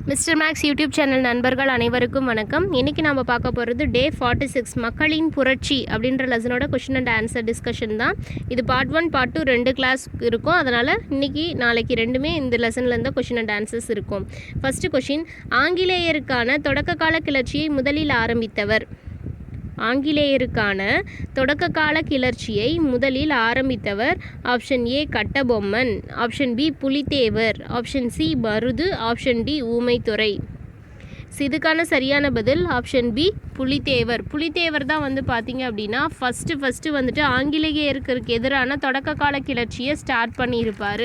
Mister maths YouTube channel நண்பர்கள் அனைவருக்கும் வணக்கம். இன்றைக்கி நம்ம பார்க்க போகிறது டே 46 மக்களின் புரட்சி அப்படின்ற லெசனோட கொஷின் அண்ட் ஆன்சர் டிஸ்கஷன் தான். இது பார்ட் 1 பார்ட் 2 2 கிளாஸ் இருக்கும். அதனால் இன்றைக்கி நாளைக்கு ரெண்டுமே இந்த லெசன்லேருந்து கொஷின் அண்ட் ஆன்சர்ஸ் இருக்கும். ஃபஸ்ட்டு கொஷின், ஆங்கிலேயருக்கான தொடக்க கால கிளர்ச்சியை முதலில் ஆரம்பித்தவர். ஆங்கிலேயருக்கான தொடக்க கால கிளர்ச்சியை முதலில் ஆரம்பித்தவர். Option A Kattabomman, option B Pulithevar, option C Marudhu, option D Oomaithurai. இதுக்கான சரியான பதில் ஆப்ஷன் பி புலித்தேவர். புலித்தேவர் தான் வந்து பார்த்திங்க அப்படின்னா ஃபஸ்ட்டு வந்துட்டு ஆங்கிலேயருக்கு எதிரான தொடக்க கால கிளர்ச்சியை ஸ்டார்ட் பண்ணியிருப்பார்.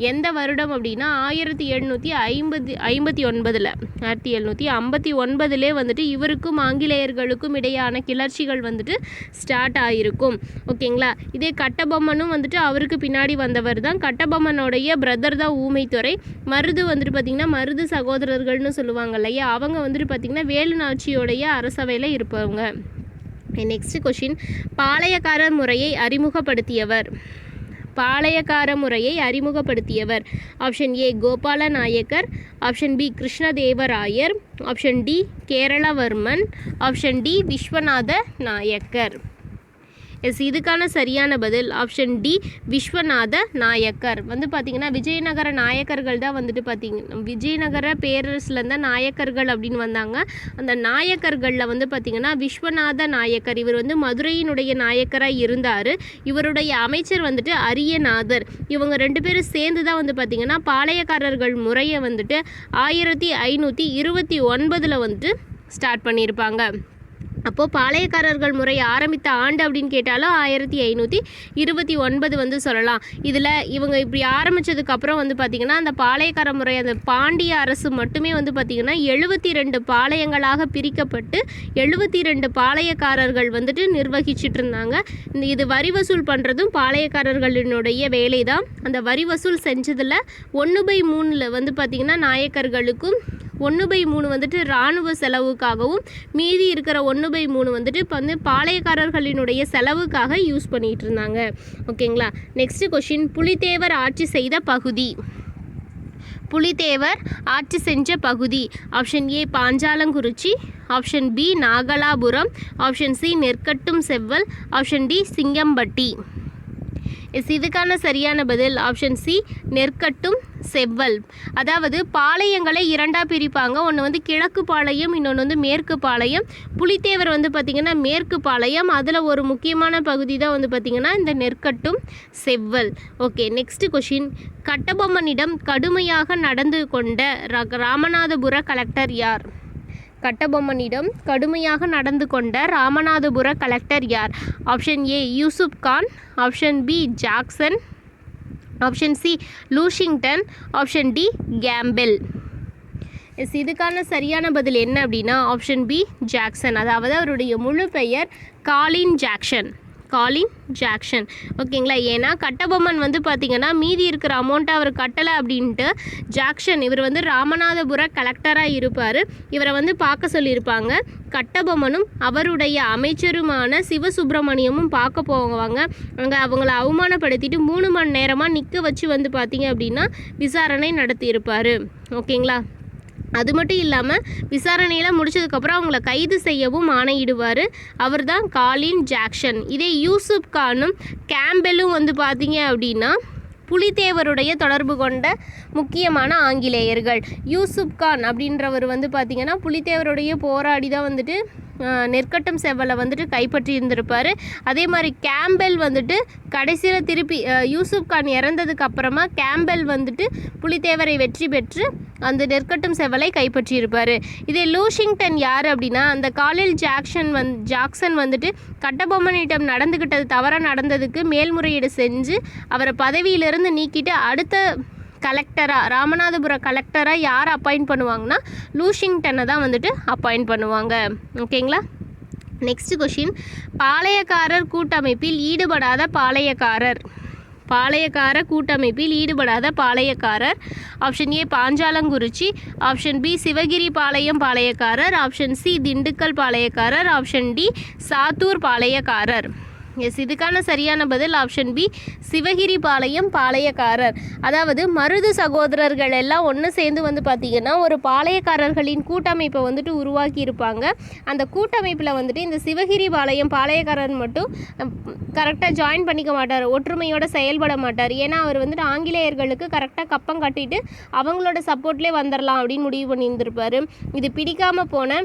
எந்த வருடம் அப்படின்னா 1759 வந்துட்டு இவருக்கும் ஆங்கிலேயர்களுக்கும் இடையான கிளர்ச்சிகள் வந்துட்டு ஸ்டார்ட் ஆகிருக்கும். ஓகேங்களா. இதே கட்டபொம்மனும் வந்துட்டு அவருக்கு பின்னாடி வந்தவர் தான். கட்டபொம்மனுடைய பிரதர் தான் ஊமைத்துரை. மருது வந்துட்டு பார்த்திங்கன்னா மருது சகோதரர்கள்னு சொல்லுவாங்க இல்லையா, அவங்க வந்துட்டு பார்த்திங்கன்னா வேலுநாச்சியோடைய அரசவையில் இருப்பவங்க. நெக்ஸ்ட் கொஷின், பாளையக்கார முறையை அறிமுகப்படுத்தியவர். Option A Gopala Nayakkar, option B Krishnadevarayar, option D Keralavarman, option D Viswanatha Nayakkar. இதுக்கான சரியான பதில் ஆப்ஷன் டி விஸ்வநாத நாயக்கர். வந்து பார்த்திங்கன்னா விஜயநகர நாயக்கர்கள் தான் வந்துட்டு பார்த்திங்கன்னா விஜயநகர பேரரசுலேருந்து தான் நாயக்கர்கள் அப்படின்னு வந்தாங்க. அந்த நாயக்கர்களில் வந்து பார்த்திங்கன்னா விஸ்வநாத நாயக்கர் இவர் வந்து மதுரையினுடைய நாயக்கராக இருந்தார். இவருடைய அமைச்சர் வந்துட்டு அரியநாதர். இவங்க ரெண்டு பேரும் சேர்ந்து தான் வந்து பார்த்திங்கன்னா பாளையக்காரர்கள் முறையை வந்துட்டு 1529 வந்துட்டு ஸ்டார்ட் பண்ணியிருப்பாங்க. அப்போது பாளையக்காரர்கள் முறை ஆரம்பித்த ஆண்டு அப்படின்னு கேட்டாலும் 1529 வந்து சொல்லலாம். இதில் இவங்க இப்படி ஆரம்பித்ததுக்கப்புறம் வந்து பார்த்திங்கன்னா அந்த பாளையக்கார முறை அந்த பாண்டிய அரசு மட்டுமே வந்து பார்த்திங்கன்னா 72 பாளையங்களாக பிரிக்கப்பட்டு 72 பாளையக்காரர்கள் வந்துட்டு நிர்வகிச்சிட்டு இருந்தாங்க. இது வரி வசூல் பண்ணுறதும் பாளையக்காரர்களினுடைய வேலை தான். அந்த வரி வசூல் செஞ்சதில் 1/3 வந்து பார்த்திங்கன்னா நாயக்கர்களுக்கும் 1/3 வந்துட்டு இராணுவ செலவுக்காகவும் மீதி இருக்கிற 1/3 வந்துட்டு இப்போ வந்து பாளையக்காரர்களினுடைய செலவுக்காக யூஸ் பண்ணிகிட்டு இருந்தாங்க. ஓகேங்களா. நெக்ஸ்ட் கொஷின், புலித்தேவர் ஆட்சி செஞ்ச பகுதி. Option A Panchalankurichi, option B Nagalapuram, option C Nerkattum Sevval, option D Singampatti. இதுக்கான சரியான பதில் ஆப்ஷன் சி நெற்கட்டும் செவ்வல். அதாவது பாளையங்களை இரண்டாக பிரிப்பாங்க. ஒன்று வந்து கிழக்கு பாளையம், இன்னொன்று வந்து மேற்கு பாளையம். புலித்தேவர் வந்து பார்த்திங்கன்னா மேற்கு பாளையம். அதில் ஒரு முக்கியமான பகுதி தான் வந்து பார்த்திங்கன்னா இந்த நெற்கட்டும் செவ்வல். ஓகே. நெக்ஸ்ட் கொஷின், கட்டபொம்மனிடம் கடுமையாக நடந்து கொண்ட ராமநாதபுர கலெக்டர் யார்? கட்டபொம்மனிடம் கடுமையாக நடந்து கொண்ட ராமநாதபுர கலெக்டர் யார்? Option A Yusuf Khan, option B Jackson, option C Lushington, option D Campbell. இதுக்கான சரியான பதில் என்ன அப்படின்னா ஆப்ஷன் பி ஜாக்சன். அதாவது அவருடைய முழு பெயர் காலின் ஜாக்சன். ஓகேங்களா. ஏன்னா கட்டபொம்மன் வந்து பார்த்திங்கன்னா மீதி இருக்கிற அமௌண்ட்டை அவர் கட்டலை அப்படின்ட்டு ஜாக்சன் இவர் வந்து ராமநாதபுர கலெக்டராக இருப்பார். இவரை வந்து பார்க்க சொல்லியிருப்பாங்க. கட்டபொம்மனும் அவருடைய அமைச்சருமான சிவசுப்பிரமணியமும் பார்க்க போவாங்க. அங்கே அவங்கள அவமானப்படுத்திட்டு 3 மணி நேரமாக நிற்க வச்சு வந்து பார்த்திங்க அப்படின்னா விசாரணை நடத்தியிருப்பார். ஓகேங்களா. அது மட்டும் இல்லாமல் விசாரணையில் முடிச்சதுக்கப்புறம் அவங்கள கைது செய்யவும் ஆணையிடுவார். அவர் தான் காலின் ஜாக்சன். இதே யூசுப் கானும் கேம்பெல்லும் வந்து பார்த்திங்க அப்படின்னா புலித்தேவருடைய தொடர்பு கொண்ட முக்கியமான ஆங்கிலேயர்கள். யூசுப் கான் அப்படின்றவர் வந்து பார்த்திங்கன்னா புலித்தேவருடைய போராடி தான் வந்துட்டு நெற்கட்டும் செவ்வலை வந்துட்டு கைப்பற்றி இருந்திருப்பார். அதே மாதிரி கேம்பெல் வந்துட்டு கடைசியில் திருப்பி யூசுப் கான் இறந்ததுக்கு அப்புறமா கேம்பெல் வந்துட்டு புலித்தேவரை வெற்றி பெற்று அந்த நெற்கட்டும் செவ்வலை கைப்பற்றியிருப்பார். இதே லூஷிங்டன் யார் அப்படின்னா அந்த காலில் ஜாக்சன் வந்துட்டு கட்டபொம்மனிடம் தவறாக நடந்ததுக்கு மேல்முறையீடு செஞ்சு அவரை பதவியிலிருந்து நீக்கிட்டு அடுத்த கலெக்டராக ராமநாதபுர கலெக்டராக யார் அப்பாயிண்ட் பண்ணுவாங்கன்னா லூஷிங்டனை தான் வந்துட்டு அப்பாயிண்ட் பண்ணுவாங்க. ஓகேங்களா. நெக்ஸ்ட் கொஷின், பாளையக்கார கூட்டமைப்பில் ஈடுபடாத பாளையக்காரர். Option A Panchalankurichi, option B Sivagiri பாளையக்காரர், ஆப்ஷன் சி திண்டுக்கல் பாளையக்காரர், ஆப்ஷன் டி சாத்தூர் பாளையக்காரர். எஸ், இதுக்கான சரியான பதில் ஆப்ஷன் பி, சிவகிரி பாளையம் பாளையக்காரர். அதாவது மருது சகோதரர்கள் எல்லாம் ஒன்று சேர்ந்து வந்து பார்த்திங்கன்னா ஒரு பாளையக்காரர்களின் கூட்டமைப்பை வந்துட்டு உருவாக்கி இருப்பாங்க. அந்த கூட்டமைப்பில் வந்துட்டு இந்த சிவகிரி பாளையம் பாளையக்காரர் மட்டும் கரெக்டாக ஜாயின் பண்ணிக்க மாட்டார், ஒற்றுமையோடு செயல்பட மாட்டார். ஏன்னா அவர் வந்துட்டு ஆங்கிலேயர்களுக்கு கரெக்டாக கப்பம் கட்டிட்டு அவங்களோட சப்போர்ட்லேயே வந்துடலாம் அப்படின்னு முடிவு பண்ணியிருந்திருப்பார். இது பிடிக்காமல் போன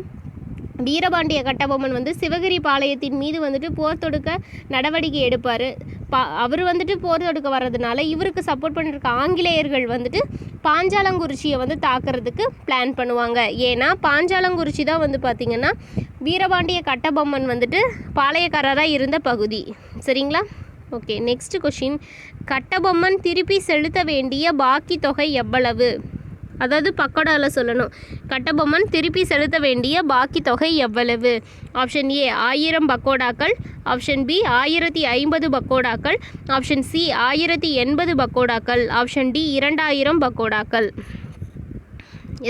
வீரபாண்டிய கட்டபொம்மன் வந்து சிவகிரி பாளையத்தின் மீது வந்துட்டு போர் தொடுக்க நடவடிக்கை எடுப்பார். அவர் வந்துட்டு போர் தொடுக்க வர்றதுனால இவருக்கு சப்போர்ட் பண்ணியிருக்க ஆங்கிலேயர்கள் வந்துட்டு பாஞ்சாலங்குறிச்சியை வந்து தாக்குறதுக்கு பிளான் பண்ணுவாங்க. ஏன்னா பாஞ்சாலங்குறிச்சி தான் வந்து பார்த்திங்கன்னா வீரபாண்டிய கட்டபொம்மன் வந்துட்டு பாளையக்காரராக இருந்த பகுதி. சரிங்களா? Okay, next question. கட்டபொம்மன் திருப்பி செலுத்த வேண்டிய பாக்கி தொகை எவ்வளவு? அதாவது பக்கோடாவில் சொல்லணும். கட்டபொம்மன் திருப்பி செலுத்த வேண்டிய பாக்கி தொகை எவ்வளவு? ஆப்ஷன் ஏ 1000 பக்கோடாக்கள், ஆப்ஷன் பி 1050 பக்கோடாக்கள், ஆப்ஷன் சி 1080 பக்கோடாக்கள், ஆப்ஷன் டி 2000 பக்கோடாக்கள்.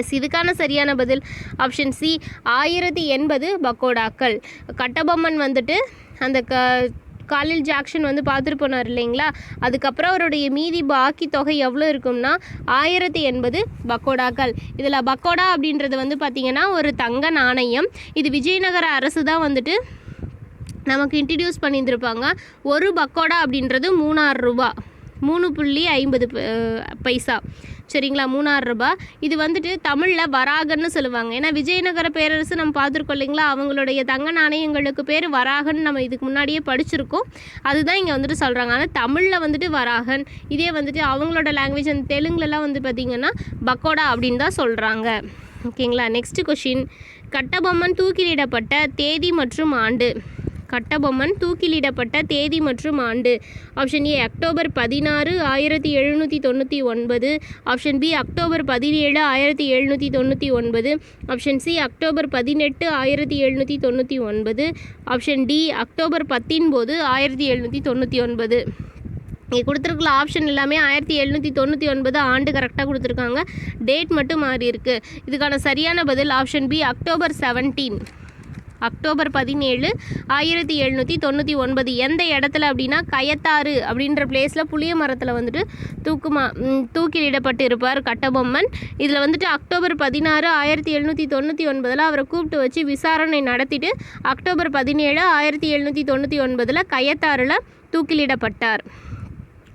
எஸ், இதுக்கான சரியான பதில் ஆப்ஷன் சி 1080 பக்கோடாக்கள். கட்டபொம்மன் வந்துட்டு அந்த காலில் ஜாக்சன் வந்து பார்த்துட்டு போனார் இல்லைங்களா, அதுக்கப்புறம் அவருடைய மீதி பாக்கி தொகை எவ்வளோ இருக்கும்னா 1080 பக்கோடாக்கள். இதில் பக்கோடா அப்படின்றது வந்து பார்த்திங்கன்னா ஒரு தங்க நாணயம். இது விஜயநகர அரசு தான் வந்துட்டு நமக்கு இன்ட்ரடியூஸ் பண்ணியிருந்திருப்பாங்க. ஒரு பக்கோடா அப்படின்றது 3000 ரூபா, 3.50 பைசா. சரிங்களா? 3000 ரூபாய். இது வந்துட்டு தமிழில் வராகன்னு சொல்லுவாங்க. ஏன்னா விஜயநகர பேரரசு நம்ம பார்த்துருக்கோம் இல்லைங்களா, அவங்களுடைய தங்க நாணயங்களுக்கு பேர் வராகன்னு நம்ம இதுக்கு முன்னாடியே படிச்சிருக்கோம். அதுதான் இங்கே வந்துட்டு சொல்கிறாங்க. ஆனால் தமிழில் வந்துட்டு வராகன், இதே வந்துட்டு அவங்களோட லாங்குவேஜ் அந்த தெலுங்குலலாம் வந்து பார்த்திங்கன்னா பக்கோடா அப்படின்னு தான் சொல்கிறாங்க. ஓகேங்களா? Next question. கட்டபொம்மன் தூக்கிலிடப்பட்ட தேதி மற்றும் ஆண்டு. கட்டபொம்மன் தூக்கிலிடப்பட்ட தேதி மற்றும் ஆண்டு. Option A October 16, 1799, option B October 17, 1799, option C October 18, 1799, option D October 19, 1799. இங்கே கொடுத்துருக்குற ஆப்ஷன் எல்லாமே 1799 ஆண்டு கரெக்டாக கொடுத்துருக்காங்க, டேட் மட்டும் மாறி இருக்குது. இதுக்கான சரியான பதில் ஆப்ஷன் பி அக்டோபர் 17, அக்டோபர் 17, 1799. எந்த இடத்துல அப்படின்னா கயத்தாறு அப்படின்ற பிளேஸில் புளிய மரத்தில் வந்துட்டு தூக்கிலிடப்பட்டு இருப்பார் கட்டபொம்மன். இதில் வந்துட்டு அக்டோபர் 16, 1799 அவரை கூப்பிட்டு வச்சு விசாரணை நடத்திட்டு அக்டோபர் 17, 1799 கயத்தாறில் தூக்கிலிடப்பட்டார்.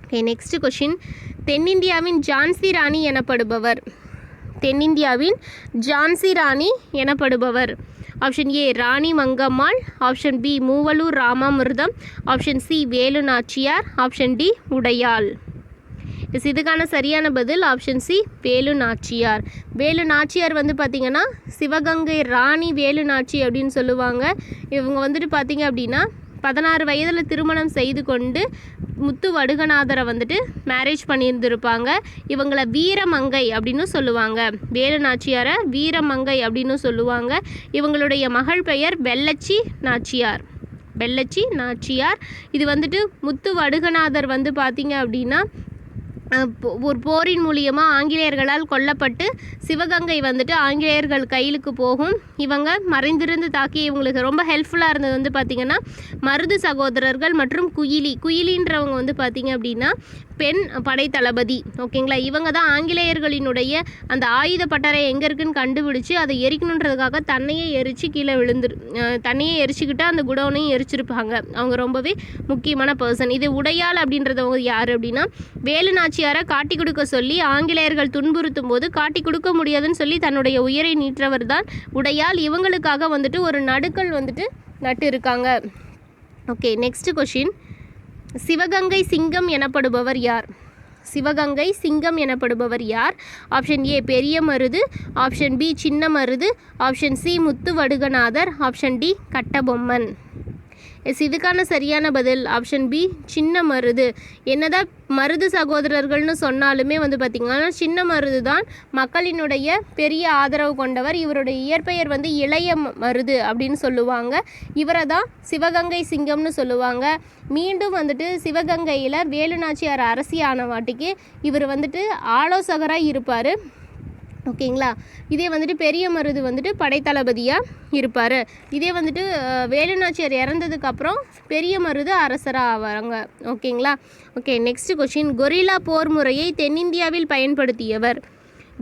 Okay, next question. தென்னிந்தியாவின் ஜான்சி ராணி எனப்படுபவர். தென்னிந்தியாவின் ஜான்சி ராணி எனப்படுபவர். Option A Rani Mangammal, option B Moovalur Ramamirtham, option C Velu Nachiyar, option D Udaiyal. இதுக்கான சரியான பதில் ஆப்ஷன் சி வேலு நாச்சியார். வேலு நாச்சியார் வந்து பார்த்திங்கன்னா சிவகங்கை ராணி வேலு நாச்சி அப்படின்னு சொல்லுவாங்க. இவங்க வந்துட்டு பார்த்திங்க அப்படின்னா 16 வயதில் திருமணம் செய்து கொண்டு முத்து வடுகநாதரை வந்துட்டு மேரேஜ் பண்ணியிருந்திருப்பாங்க. இவங்களை வீரமங்கை அப்படின்னு சொல்லுவாங்க. வேலு நாச்சியாரை வீரமங்கை அப்படின்னு சொல்லுவாங்க. இவங்களுடைய மகள் பெயர் வெள்ளச்சி நாச்சியார். வெள்ளச்சி நாச்சியார். இது வந்துட்டு முத்து வடுகநாதர் வந்து பார்த்திங்க அப்படின்னா ஒரு போரின் மூலியமாக ஆங்கிலேயர்களால் கொல்லப்பட்டு சிவகங்கை வந்துட்டு ஆங்கிலேயர்கள் கையிலுக்கு போகும். இவங்க மறைந்திருந்து தாக்கி இவங்களுக்கு ரொம்ப ஹெல்ப்ஃபுல்லாக இருந்தது வந்து பார்த்திங்கன்னா மருது சகோதரர்கள் மற்றும் குயிலின்றவங்க வந்து பார்த்திங்க அப்படின்னா பெண் படை தளபதி. ஓகேங்களா? இவங்க தான் ஆங்கிலேயர்களினுடைய அந்த ஆயுத பட்டறை எங்கே இருக்குன்னு கண்டுபிடிச்சி அதை எரிக்கணுன்றதுக்காக தன்னையே எரிச்சுக்கிட்டு அந்த குடோனையும் எரிச்சிருப்பாங்க. அவங்க ரொம்பவே முக்கியமான பர்சன். இது உடையாள் அப்படின்றவங்க யார் அப்படின்னா வேலு நாச்சியாரை காட்டி கொடுக்க சொல்லி ஆங்கிலேயர்கள் துன்புறுத்தும் போது காட்டி கொடுக்க முடியாதுன்னு சொல்லி தன்னுடைய உயிரை நீற்றவர் தான் உடையாள். இவங்களுக்காக வந்துட்டு ஒரு நடுக்கல் வந்துட்டு நட்டு இருக்காங்க. Okay, next question. சிவகங்கை சிங்கம் எனப்படுபவர் யார்? சிவகங்கை சிங்கம் எனப்படுபவர் யார்? ஆப்ஷன் ஏ பெரிய மருது, ஆப்ஷன் பி சின்ன மருது, ஆப்ஷன் சி முத்து வடுகநாதர், ஆப்ஷன் டி கட்டபொம்மன். இதுக்கான சரியான பதில் ஆப்ஷன் பி சின்ன மருது. என்னதான் மருது சகோதரர்கள்னு சொன்னாலுமே வந்து பார்த்திங்கன்னா சின்ன மருது தான் மக்களினுடைய பெரிய ஆதரவு கொண்டவர். இவருடைய இயற்பெயர் வந்து இளைய மருது அப்படின்னு சொல்லுவாங்க. இவரை தான் சிவகங்கை சிங்கம்னு சொல்லுவாங்க. மீண்டும் வந்துட்டு சிவகங்கையில் வேலுநாச்சியார் அரசியான வாட்டிக்கு இவர் வந்துட்டு ஆலோசகராக இருப்பார். ஓகேங்களா. இதே வந்துட்டு பெரிய மருது வந்துட்டு படைத்தளபதியாக இருப்பார். இதே வந்துட்டு வேலுநாச்சியார் இறந்ததுக்கப்புறம் பெரிய மருது அரசராக ஆவாங்க. ஓகேங்களா. Okay, next question. கொரில்லா போர் முறையை தென்னிந்தியாவில் பயன்படுத்தியவர்.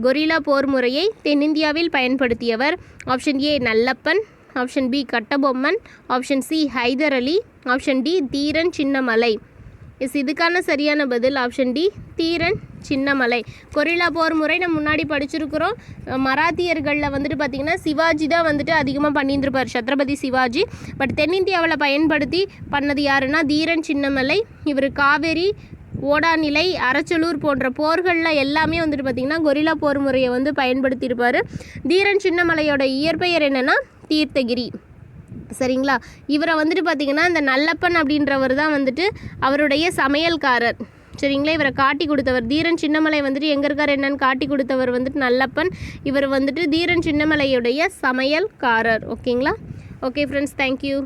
கொரில்லா போர் முறையை தென்னிந்தியாவில் பயன்படுத்தியவர். Option A Nallappan, option B Kattabomman, option C Hyder Ali, option D Dheeran Chinnamalai. இதுக்கான சரியான பதில் option D Dheeran Chinnamalai. Guerrilla போர் முறை நம்ம முன்னாடி படிச்சிருக்கிறோம். மராத்தியர்களில் வந்துட்டு பார்த்திங்கன்னா சிவாஜி தான் வந்துட்டு அதிகமாக பண்ணியிருந்திருப்பார், சத்ரபதி சிவாஜி. பட் தென்னிந்தியாவில் பயன்படுத்தி பண்ணது யாருன்னா தீரன் சின்னமலை. இவர் காவேரி, ஓடாநிலை, அரச்சலூர் போன்ற போர்களில் எல்லாமே வந்துட்டு பார்த்திங்கன்னா கொரில்லா போர் முறையை வந்து பயன்படுத்தியிருப்பார். தீரன் சின்னமலையோட இயற்பெயர் என்னென்னா தீர்த்தகிரி. சரிங்களா. இவரை வந்துட்டு பார்த்திங்கன்னா இந்த நல்லப்பன் அப்படின்றவர் தான் வந்துட்டு அவருடைய சமையல்காரர். சரிங்களா. இவரை காட்டி கொடுத்தவர் தீரன் சின்னமலை வந்துட்டு எங்கே இருக்கார் என்னன்னு காட்டி கொடுத்தவர் வந்துட்டு நல்லப்பன். இவர் வந்துட்டு தீரன் சின்னமலையுடைய சமையல்காரர். ஓகேங்களா. Okay friends, thank you.